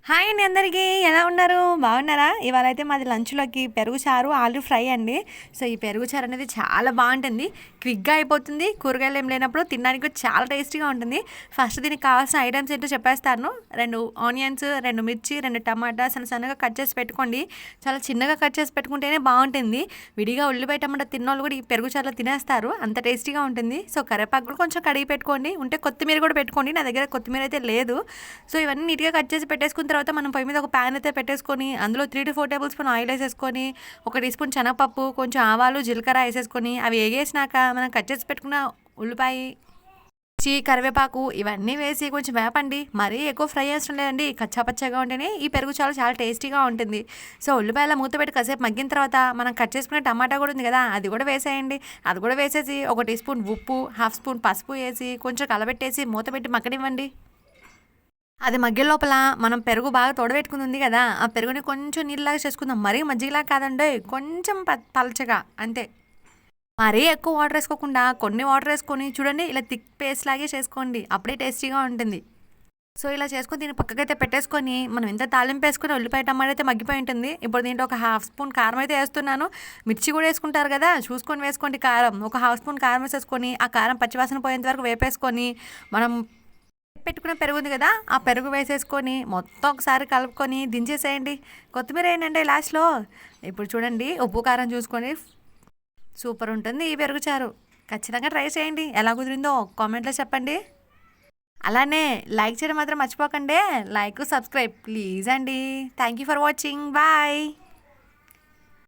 Hi అండి అందరికీ ఎలా ఉన్నారు బాగున్నారా? ఇవాళ అయితే మాది లంచ్లోకి పెరుగు చారు ఆలు ఫ్రై అండి. సో ఈ పెరుగు చారు అనేది చాలా బాగుంటుంది, క్విక్గా అయిపోతుంది, కూరగాయలు ఏం లేనప్పుడు తినడానికి కూడా చాలా టేస్టీగా ఉంటుంది. ఫస్ట్ దీనికి కావాల్సిన ఐటమ్స్ ఏంటో చెప్పేస్తాను. 2 ఆనియన్స్, 2 మిర్చి, 2 టమాటా సన్నగా కట్ చేసి పెట్టుకోండి. చాలా చిన్నగా కట్ చేసి పెట్టుకుంటేనే బాగుంటుంది. విడిగా ఉల్లిపాయ టమాటా తిన్నోళ్ళు కూడా ఈ పెరుగు చారులో తినేస్తారు, అంత టేస్టీగా ఉంటుంది. సో కరివేపాకు కూడా కొంచెం కడిగి పెట్టుకోండి, ఉంటే కొత్తిమీర కూడా పెట్టుకోండి. నా దగ్గర కొత్తిమీర అయితే లేదు. సో ఇవన్నీ నీట్గా కట్ చేసి పెట్టేసుకున్న తర్వాత మనం పొయ్యి మీద ఒక ప్యాన్ అయితే పెట్టేసుకొని అందులో 3 to 4 టేబుల్ స్పూన్ ఆయిల్ వేసేసుకొని 1 టీ స్పూన్ శనగపప్పు, కొంచెం ఆవాలు, జీలకర్ర వేసేసుకొని అవి వేగేసినాక మనం కట్ చేసి పెట్టుకున్న ఉల్లిపాయ, కరివేపాకు ఇవన్నీ వేసి కొంచెం వేపండి. మరీ ఎక్కువ ఫ్రై అవసరం లేదండి, కచ్చాపచ్చగా ఉంటేనే ఈ పెరుగు చాలా టేస్టీగా ఉంటుంది. సో ఉల్లిపాయల మూత పెట్టి కాసేపు మగ్గిన తర్వాత మనం కట్ చేసుకునే టమాటా కూడా ఉంది కదా, అది కూడా వేసేయండి. అది కూడా వేసేసి 1 టీ స్పూన్ ఉప్పు, 1/2 స్పూన్ పసుపు వేసి కొంచెం కలబెట్టేసి మూత పెట్టి మగ్గనివ్వండి. అది మగ్గే లోపల మనం పెరుగు బాగా తోడబెట్టుకుని ఉంది కదా, ఆ పెరుగుని కొంచెం నీళ్ళలాగా చేసుకుందాం. మరీ మజ్జిగలా కాదండి, కొంచెం పలచగా అంతే. మరీ ఎక్కువ వాటర్ వేసుకోకుండా కొన్ని వాటర్ వేసుకొని చూడండి, ఇలా థిక్ పేస్ట్ లాగే చేసుకోండి, అప్పుడే టేస్టీగా ఉంటుంది. సో ఇలా చేసుకొని దీన్ని పక్కకైతే పెట్టేసుకొని మనం ఎంత తాలింపు వేసుకుని ఉల్లిపాయ టమాటా అయితే మగ్గిపోయి ఉంటుంది. ఇప్పుడు దీంట్లో 1/2 స్పూన్ కారం అయితే వేస్తున్నాను. మిర్చి కూడా వేసుకుంటారు కదా, చూసుకొని వేసుకోండి కారం. 1/2 స్పూన్ కారం వేసేసుకొని ఆ కారం పచ్చివాసన పోయేంత వరకు వేపేసుకొని మనం పెట్టుకున్న పెరుగు ఉంది కదా, ఆ పెరుగు వేసేసుకొని మొత్తం ఒకసారి కలుపుకొని దించేసేయండి. కొత్తిమీర ఏంటంటే లాస్ట్లో. ఇప్పుడు చూడండి, ఉప్పు కారం చూసుకొని సూపర్ ఉంటుంది ఈ పెరుగు చారు. ఖచ్చితంగా ట్రై చేయండి, ఎలా కుదిరిందో కామెంట్లో చెప్పండి. అలానే లైక్ చేయడం మాత్రం మర్చిపోకండి. లైక్, సబ్స్క్రైబ్ ప్లీజ్ అండి. Thank you for watching. Bye.